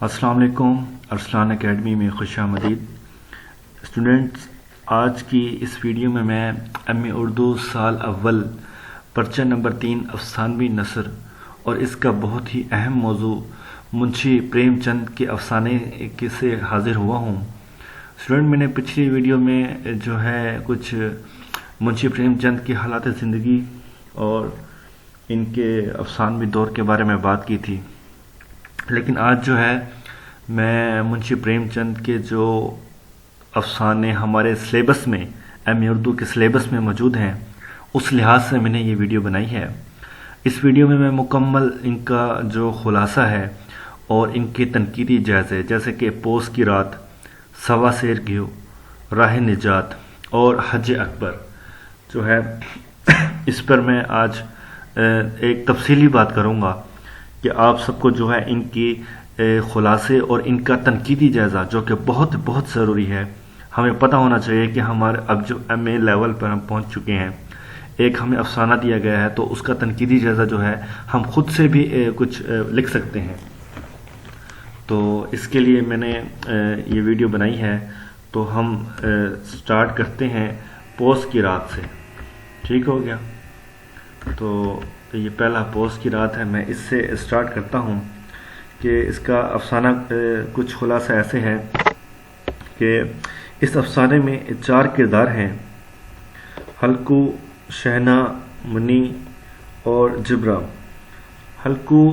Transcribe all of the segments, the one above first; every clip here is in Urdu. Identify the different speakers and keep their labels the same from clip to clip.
Speaker 1: السلام علیکم. ارسلان اکیڈمی میں خوش آمدید. اسٹوڈنٹس، آج کی اس ویڈیو میں ایم اے اردو سال اول پرچہ نمبر 3 افسانوی نثر اور اس کا بہت ہی اہم موضوع منشی پریم چند کے افسانے سے حاضر ہوا ہوں. اسٹوڈنٹ، میں نے پچھلی ویڈیو میں جو ہے کچھ منشی پریم چند کی حالات زندگی اور ان کے افسانوی دور کے بارے میں بات کی تھی، لیکن آج جو ہے میں منشی پریم چند کے جو افسانے ہمارے سلیبس میں ایم اے اردو کے سلیبس میں موجود ہیں اس لحاظ سے میں نے یہ ویڈیو بنائی ہے. اس ویڈیو میں مکمل ان کا جو خلاصہ ہے اور ان کے تنقیدی جائزے جیسے کہ پوس کی رات، سوا سیر گیو، راہ نجات اور حج اکبر جو ہے اس پر میں آج ایک تفصیلی بات کروں گا کہ آپ سب کو جو ہے ان کی خلاصے اور ان کا تنقیدی جائزہ جو کہ بہت بہت ضروری ہے. ہمیں پتہ ہونا چاہیے کہ ہمارے اب جو ایم اے لیول پر ہم پہنچ چکے ہیں، ایک ہمیں افسانہ دیا گیا ہے تو اس کا تنقیدی جائزہ جو ہے ہم خود سے بھی کچھ لکھ سکتے ہیں. تو اس کے لیے میں نے یہ ویڈیو بنائی ہے. تو ہم سٹارٹ کرتے ہیں پوس کی رات سے. ٹھیک ہو گیا؟ تو یہ پہلا پوس کی رات ہے. میں اس سے سٹارٹ کرتا ہوں کہ اس کا افسانہ کچھ خلاصہ ایسے ہے کہ اس افسانے میں 4 کردار ہیں: ہلکو، شہنا، منی اور جبرا. ہلکو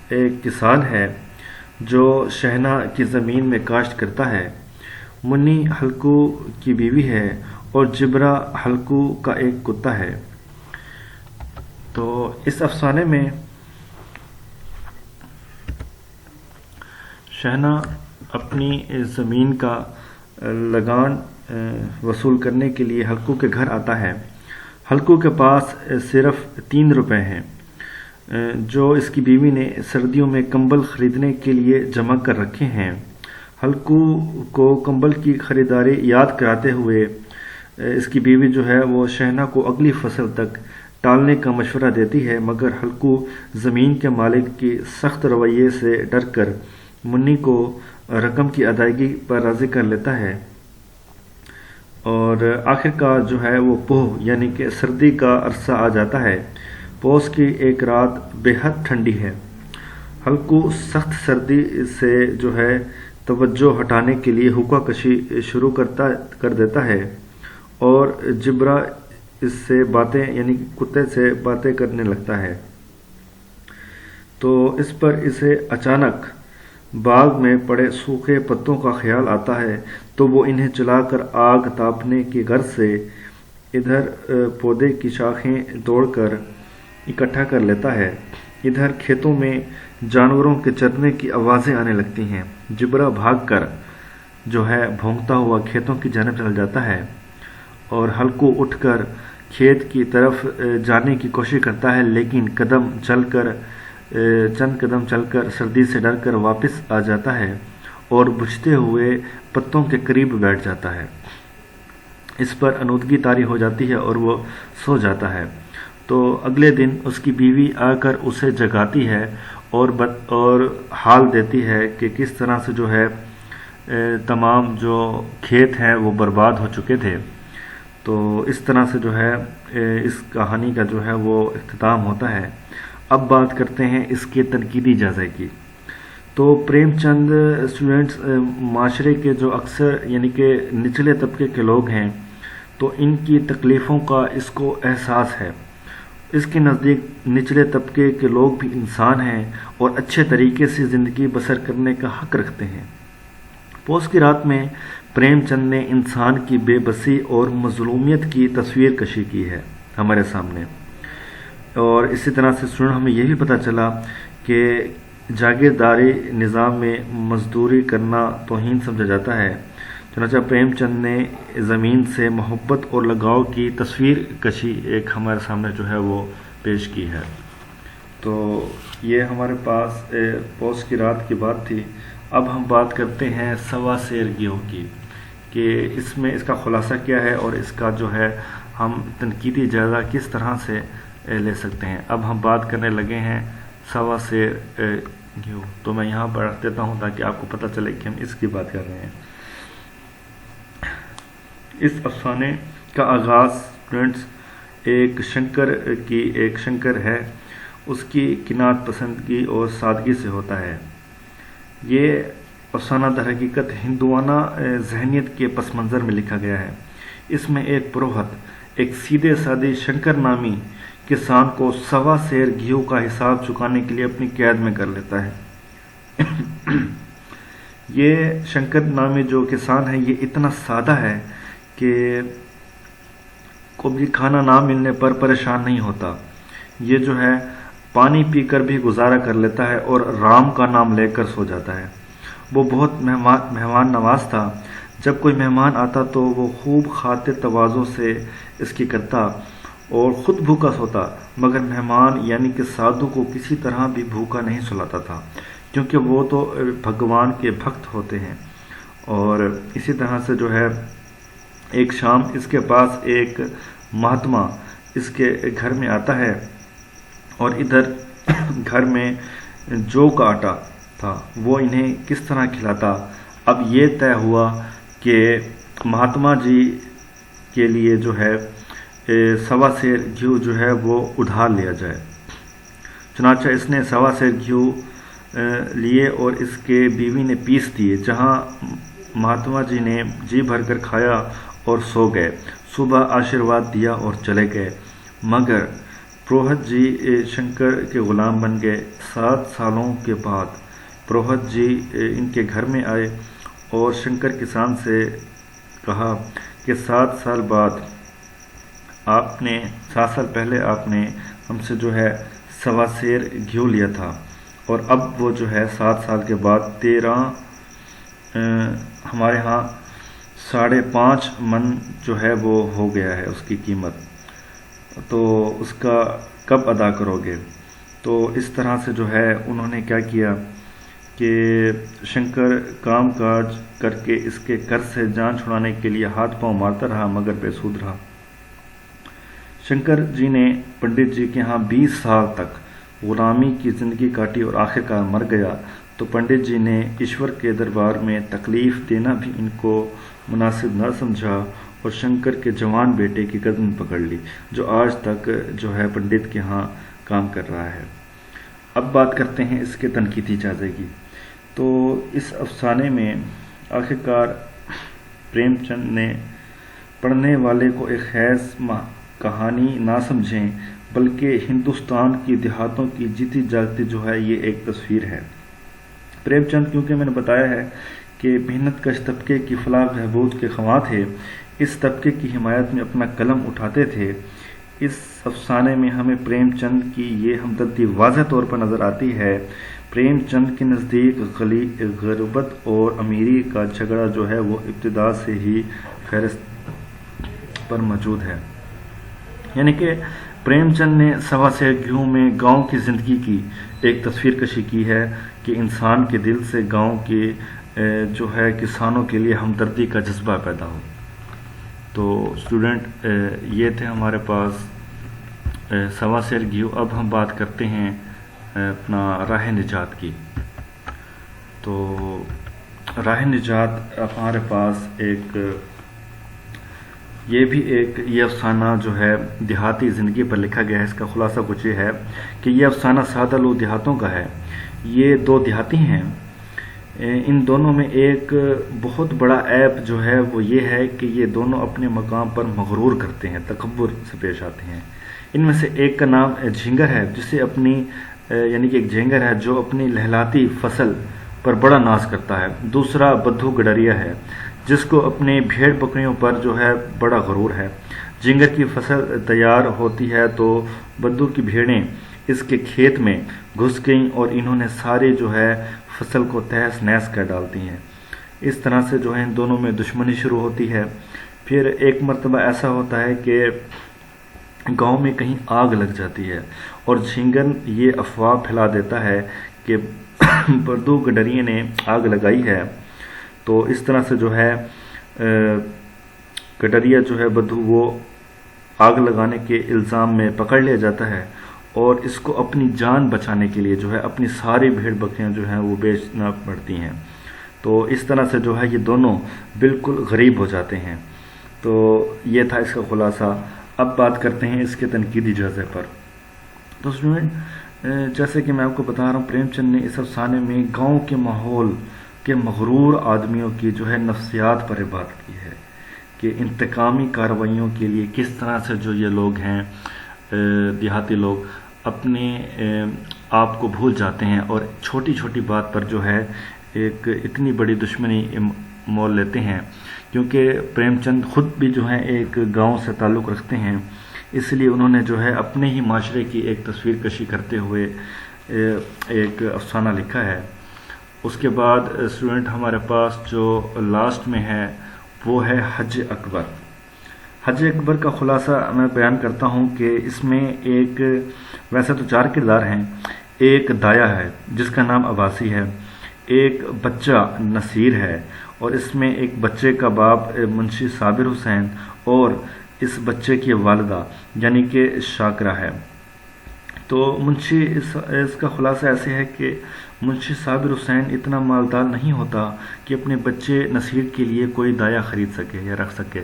Speaker 1: ایک کسان ہے جو شہنا کی زمین میں کاشت کرتا ہے. منی ہلکو کی بیوی ہے اور جبرا ہلکو کا ایک کتا ہے. تو اس افسانے میں شہنا اپنی زمین کا لگان وصول کرنے کے لیے ہلکو کے گھر آتا ہے. ہلکو کے پاس صرف 3 روپے ہیں جو اس کی بیوی نے سردیوں میں کمبل خریدنے کے لیے جمع کر رکھے ہیں. ہلکو کو کمبل کی خریداری یاد کراتے ہوئے اس کی بیوی جو ہے وہ شہنا کو اگلی فصل تک ٹالنے کا مشورہ دیتی ہے، مگر ہلکو زمین کے مالک کی سخت رویے سے ڈر کر منی کو رقم کی ادائیگی پر راضی کر لیتا ہے. اور آخر کار جو ہے وہ پوہ یعنی کہ سردی کا عرصہ آ جاتا ہے. پوس کی ایک رات بے حد ٹھنڈی ہے. ہلکو سخت سردی سے جو ہے توجہ ہٹانے کے لیے حقہ کشی شروع کر دیتا ہے اور جبرا اس سے باتیں یعنی کتے سے باتیں کرنے لگتا ہے. تو اس پر اسے اچانک باغ میں پڑے سوکھے پتوں کا خیال آتا ہے تو وہ انہیں جلا کر آگ تاپنے کی غرض سے ادھر پودے کی شاخیں توڑ کر اکٹھا کر لیتا ہے. ادھر کھیتوں میں جانوروں کے چرنے کی آوازیں آنے لگتی ہیں. جبرا بھاگ کر جو ہے بھونکتا ہوا کھیتوں کی جانب چل جاتا ہے اور ہلکو اٹھ کر کھیت کی طرف جانے کی کوشش کرتا ہے، لیکن چند قدم چل کر سردی سے ڈر کر واپس آ جاتا ہے اور بجھتے ہوئے پتوں کے قریب بیٹھ جاتا ہے. اس پر آلودگی طاری ہو جاتی ہے اور وہ سو جاتا ہے. تو اگلے دن اس کی بیوی آ کر اسے جگاتی ہے اور حال دیتی ہے کہ کس طرح سے جو ہے تمام جو کھیت ہیں وہ برباد ہو چکے تھے. تو اس طرح سے جو ہے اس کہانی کا جو ہے وہ اختتام ہوتا ہے. اب بات کرتے ہیں اس کے تنقیدی جائزے کی. تو پریم چند اسٹوڈنٹس معاشرے کے جو اکثر یعنی کہ نچلے طبقے کے لوگ ہیں تو ان کی تکلیفوں کا اس کو احساس ہے. اس کے نزدیک نچلے طبقے کے لوگ بھی انسان ہیں اور اچھے طریقے سے زندگی بسر کرنے کا حق رکھتے ہیں. پوس کی رات میں پریم چند نے انسان کی بے بسی اور مظلومیت کی تصویر کشی کی ہے ہمارے سامنے. اور اسی طرح سے سن ہمیں یہ بھی پتہ چلا کہ جاگیرداری نظام میں مزدوری کرنا توہین سمجھا جاتا ہے. چنانچہ پریم چند نے زمین سے محبت اور لگاؤ کی تصویر کشی ایک ہمارے سامنے جو ہے وہ پیش کی ہے. تو یہ ہمارے پاس پوس کی رات کی بات تھی. اب ہم بات کرتے ہیں سوا سیر گیو کی کہ اس میں اس کا خلاصہ کیا ہے اور اس کا جو ہے ہم تنقیدی جائزہ کس طرح سے لے سکتے ہیں۔ اب ہم بات کرنے لگے ہیں سوا سیر گھیو، تو میں یہاں پر رکھ دیتا ہوں تاکہ آپ کو پتہ چلے کہ ہم اس کی بات کر رہے ہیں۔ اس افسانے کا آغاز اسٹوڈنٹس ایک شنکر ہے، اس کی قناعت پسندگی اور سادگی سے ہوتا ہے۔ یہ افسانہ در حقیقت ہندوانہ ذہنیت کے پس منظر میں لکھا گیا ہے۔ اس میں ایک پروہت ایک سیدھے سادے شنکر نامی کسان کو سوا سیر گھیو کا حساب چکانے کے لیے اپنی قید میں کر لیتا ہے۔ یہ شنکر نامی جو کسان ہے یہ اتنا سادہ ہے کہ کبھی کھانا نہ ملنے پر پریشان نہیں ہوتا۔ یہ جو ہے پانی پی کر بھی گزارا کر لیتا ہے اور رام کا نام لے کر سو جاتا ہے۔ وہ بہت مہمان نواز تھا۔ جب کوئی مہمان آتا تو وہ خوب خاطر تواضع سے اس کی کرتا اور خود بھوکا سوتا، مگر مہمان یعنی کہ سادھو کو کسی طرح بھی بھوکا نہیں سلاتا تھا، کیونکہ وہ تو بھگوان کے بھکت ہوتے ہیں۔ اور اسی طرح سے جو ہے ایک شام اس کے پاس ایک مہاتما اس کے گھر میں آتا ہے، اور ادھر گھر میں جو کا آٹا تھا وہ انہیں کس طرح کھلاتا۔ اب یہ طے ہوا کہ مہاتما جی کے لیے جو ہے سوا سیر گھیو جو ہے وہ ادھار لیا جائے۔ چنانچہ اس نے سوا سیر گھیو لیے اور اس کے بیوی نے پیس دیے، جہاں مہاتما جی نے جی بھر کر کھایا اور سو گئے۔ صبح آشیرواد دیا اور چلے گئے، مگر پروہت جی شنکر کے غلام بن گئے۔ 7 سالوں کے بعد پروہت جی ان کے گھر میں آئے اور شنکر کسان سے کہا کہ 7 سال پہلے آپ نے ہم سے جو ہے سوا سیر گھیو لیا تھا، اور اب وہ جو ہے 7 سال کے بعد 13 ہمارے ہاں 5.5 من جو ہے وہ ہو گیا ہے اس کی قیمت، تو اس کا کب ادا کرو گے؟ تو اس طرح سے جو ہے انہوں نے کیا کیا کہ شنکر کام کاج کر کے اس کے قرض سے جان چھڑانے کے لیے ہاتھ پاؤں مارتا رہا، مگر بے سود رہا۔ شنکر جی نے پنڈت جی کے ہاں 20 سال تک غلامی کی زندگی کاٹی اور آخرکار مر گیا، تو پنڈت جی نے ایشور کے دربار میں تکلیف دینا بھی ان کو مناسب نہ سمجھا اور شنکر کے جوان بیٹے کی گردن پکڑ لی، جو آج تک جو ہے پنڈت کے ہاں کام کر رہا ہے۔ اب بات کرتے ہیں اس کے تنقیدی جائزے کی۔ تو اس افسانے میں آخرکار پریم چند نے پڑھنے والے کو ایک خیز کہانی نہ سمجھیں، بلکہ ہندوستان کی دیہاتوں کی جیتی جاگتی جو ہے یہ ایک تصویر ہے۔ پریم چند کیونکہ میں نے بتایا ہے کہ محنت کش طبقے کی فلاح بہبود کے خواہاں تھے، اس طبقے کی حمایت میں اپنا قلم اٹھاتے تھے۔ اس افسانے میں ہمیں پریم چند کی یہ ہمدردی واضح طور پر نظر آتی ہے۔ پریم چند کے نزدیک غربت اور امیری کا جھگڑا جو ہے وہ ابتدا سے ہی فہرست پر موجود ہے، یعنی کہ پریم چند نے سوا سیر گھیو میں گاؤں کی زندگی کی ایک تصویر کشی کی ہے کہ انسان کے دل سے گاؤں کے جو ہے کسانوں کے لیے ہمدردی کا جذبہ پیدا ہو۔ تو اسٹوڈنٹ یہ تھے ہمارے پاس سوا سیر گھیو۔ اب ہم بات کرتے ہیں اپنا راہ نجات کی۔ تو راہ نجات ہمارے پاس یہ افسانہ جو ہے دیہاتی زندگی پر لکھا گیا ہے۔ اس کا خلاصہ کچھ یہ ہے کہ یہ افسانہ سادہ لو دیہاتوں کا ہے۔ یہ 2 دیہاتی ہیں، ان دونوں میں ایک بہت بڑا عیب جو ہے وہ یہ ہے کہ یہ دونوں اپنے مقام پر مغرور کرتے ہیں، تکبر سے پیش آتے ہیں۔ ان میں سے ایک کا نام جھینگر ہے، جسے یعنی کہ ایک جھینگر ہے جو اپنی لہلاتی فصل پر بڑا ناز کرتا ہے۔ دوسرا بدھو گڈریا ہے، جس کو اپنے بھیڑ بکریوں پر جو ہے بڑا غرور ہے۔ جھینگر کی فصل تیار ہوتی ہے تو بدھو کی بھیڑیں اس کے کھیت میں گھس گئیں اور انہوں نے ساری جو ہے فصل کو تہس نہس کر ڈالتی ہیں۔ اس طرح سے جو ہے ان دونوں میں دشمنی شروع ہوتی ہے۔ پھر ایک مرتبہ ایسا ہوتا ہے کہ گاؤں میں کہیں آگ لگ جاتی ہے اور جھینگر یہ افواہ پھیلا دیتا ہے کہ بدھو گڈریے نے آگ لگائی ہے۔ تو اس طرح سے جو ہے گڈریا جو ہے بدھو وہ آگ لگانے کے الزام میں پکڑ لیا جاتا ہے اور اس کو اپنی جان بچانے کے لیے جو ہے اپنی ساری بھیڑ بکریاں جو ہیں وہ بیچنا پڑتی ہیں۔ تو اس طرح سے جو ہے یہ دونوں بالکل غریب ہو جاتے ہیں۔ تو یہ تھا اس کا خلاصہ۔ اب بات کرتے ہیں اس کے تنقیدی جزے پر۔ تو اسٹوڈنٹ، جیسے کہ میں آپ کو بتا رہا ہوں، پریم چند نے اس افسانے میں گاؤں کے ماحول کے مغرور آدمیوں کی جو ہے نفسیات پر بات کی ہے کہ انتقامی کارروائیوں کے لیے کس طرح سے جو یہ لوگ ہیں دیہاتی لوگ اپنے آپ کو بھول جاتے ہیں اور چھوٹی چھوٹی بات پر جو ہے ایک اتنی بڑی دشمنی مول لیتے ہیں، کیونکہ پریم چند خود بھی جو ہے ایک گاؤں سے تعلق رکھتے ہیں، اس لیے انہوں نے جو ہے اپنے ہی معاشرے کی ایک تصویر کشی کرتے ہوئے ایک افسانہ لکھا ہے۔ اس کے بعد اسٹوڈنٹ ہمارے پاس جو لاسٹ میں ہے وہ ہے حج اکبر۔ حج اکبر کا خلاصہ میں بیان کرتا ہوں کہ اس میں ایک، ویسے تو 4 کردار ہیں، ایک دایا ہے جس کا نام عباسی ہے، ایک بچہ نصیر ہے، اور اس میں ایک بچے کا باپ منشی صابر حسین اور اس بچے کی والدہ یعنی کہ شاکرہ ہے۔ تو منشی اس کا خلاصہ ایسے ہے کہ منشی صابر حسین اتنا مالدار نہیں ہوتا کہ اپنے بچے نصیر کے لیے کوئی دایا خرید سکے یا رکھ سکے،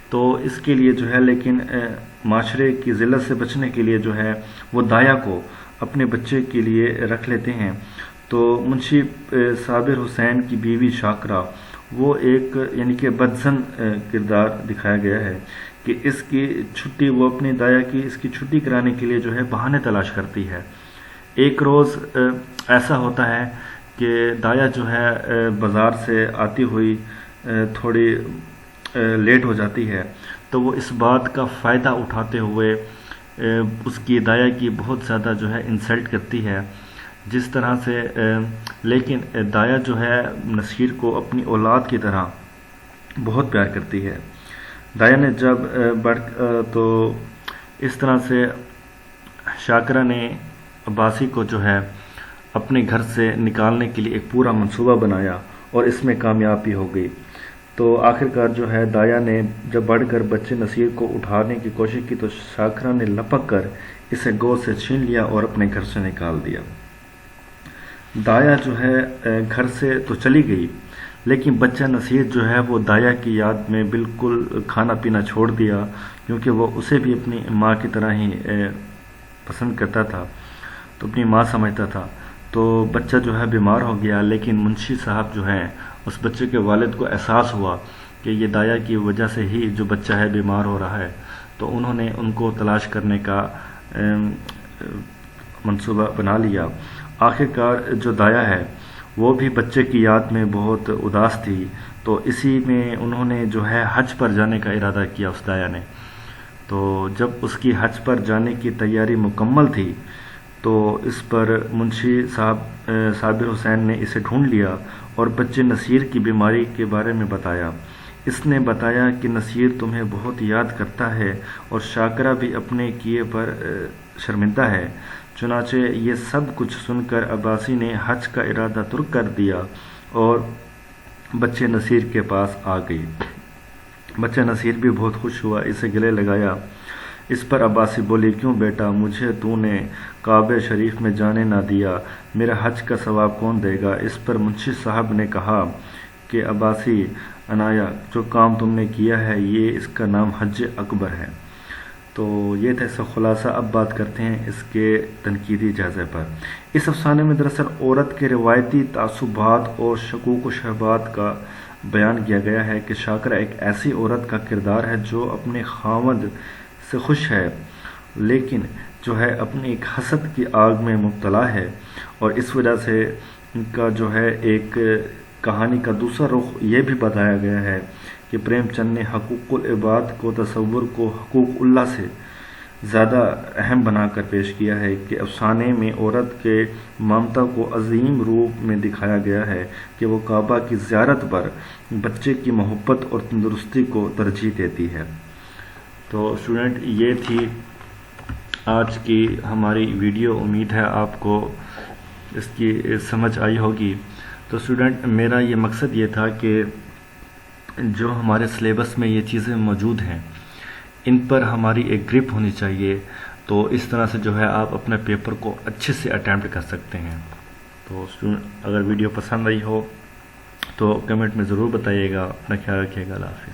Speaker 1: تو اس کے لیے جو ہے لیکن معاشرے کی ذلت سے بچنے کے لیے جو ہے وہ دایا کو اپنے بچے کے لیے رکھ لیتے ہیں۔ تو منشی صابر حسین کی بیوی شاکرہ وہ ایک یعنی کہ بدزن کردار دکھایا گیا ہے کہ اس کی چھٹی، وہ اپنی دایا کی اس کی چھٹی کرانے کے لیے جو ہے بہانے تلاش کرتی ہے۔ ایک روز ایسا ہوتا ہے کہ دایا جو ہے بازار سے آتی ہوئی تھوڑی لیٹ ہو جاتی ہے، تو وہ اس بات کا فائدہ اٹھاتے ہوئے اس کی دایا کی بہت زیادہ جو ہے انسلٹ کرتی ہے، جس طرح سے لیکن دایا جو ہے نصیر کو اپنی اولاد کی طرح بہت پیار کرتی ہے۔ دایا نے جب تو اس طرح سے شاکرہ نے عباسی کو جو ہے اپنے گھر سے نکالنے کے لیے ایک پورا منصوبہ بنایا اور اس میں کامیاب بھی ہو گئی۔ تو آخرکار جو ہے دایا نے جب بڑھ کر بچے نصیر کو اٹھانے کی کوشش کی تو شاکرہ نے لپک کر اسے گود سے چھین لیا اور اپنے گھر سے نکال دیا۔ دایا جو ہے گھر سے تو چلی گئی، لیکن بچہ نصیر جو ہے وہ دایا کی یاد میں بالکل کھانا پینا چھوڑ دیا، کیونکہ وہ اسے بھی اپنی ماں کی طرح ہی پسند کرتا تھا، تو اپنی ماں سمجھتا تھا۔ تو بچہ جو ہے بیمار ہو گیا، لیکن منشی صاحب جو ہیں اس بچے کے والد کو احساس ہوا کہ یہ دایا کی وجہ سے ہی جو بچہ ہے بیمار ہو رہا ہے، تو انہوں نے ان کو تلاش کرنے کا منصوبہ بنا لیا۔ آخرکار جو دایا ہے وہ بھی بچے کی یاد میں بہت اداس تھی، تو اسی میں انہوں نے جو ہے حج پر جانے کا ارادہ کیا اس دایا نے۔ تو جب اس کی حج پر جانے کی تیاری مکمل تھی تو اس پر منشی صابر حسین نے اسے ڈھونڈ لیا اور بچے نصیر کی بیماری کے بارے میں بتایا۔ اس نے بتایا کہ نصیر تمہیں بہت یاد کرتا ہے اور شاکرہ بھی اپنے کیے پر شرمندہ ہے۔ چنانچہ یہ سب کچھ سن کر عباسی نے حج کا ارادہ ترک کر دیا اور بچے نصیر کے پاس آ گئی۔ بچہ نصیر بھی بہت خوش ہوا، اسے گلے لگایا۔ اس پر عباسی بولی، کیوں بیٹا، مجھے تو نے کعبہ شریف میں جانے نہ دیا، میرا حج کا ثواب کون دے گا؟ اس پر منشی صاحب نے کہا کہ عباسی عنایا، جو کام تم نے کیا ہے یہ اس کا نام حج اکبر ہے۔ تو یہ تھا اس کا خلاصہ۔ اب بات کرتے ہیں اس کے تنقیدی جائزے پر۔ اس افسانے میں دراصل عورت کے روایتی تعصبات اور شکوک و شبہات کا بیان کیا گیا ہے کہ شاکرہ ایک ایسی عورت کا کردار ہے جو اپنے خاوند سے خوش ہے، لیکن جو ہے اپنی ایک حسد کی آگ میں مبتلا ہے، اور اس وجہ سے ان کا جو ہے ایک کہانی کا دوسرا رخ یہ بھی بتایا گیا ہے کہ پریم چند نے حقوق العباد کو تصور کو حقوق اللہ سے زیادہ اہم بنا کر پیش کیا ہے کہ افسانے میں عورت کے ممتا کو عظیم روپ میں دکھایا گیا ہے کہ وہ کعبہ کی زیارت پر بچے کی محبت اور تندرستی کو ترجیح دیتی ہے۔ تو اسٹوڈنٹ، یہ تھی آج کی ہماری ویڈیو، امید ہے آپ کو اس کی سمجھ آئی ہوگی۔ تو اسٹوڈنٹ، میرا یہ مقصد یہ تھا کہ جو ہمارے سلیبس میں یہ چیزیں موجود ہیں ان پر ہماری ایک گرپ ہونی چاہیے، تو اس طرح سے جو ہے آپ اپنے پیپر کو اچھے سے اٹیمپٹ کر سکتے ہیں۔ تو اگر ویڈیو پسند آئی ہو تو کمنٹ میں ضرور بتائیے گا۔ اپنا خیال رکھیے گا۔ اللہ حافظ۔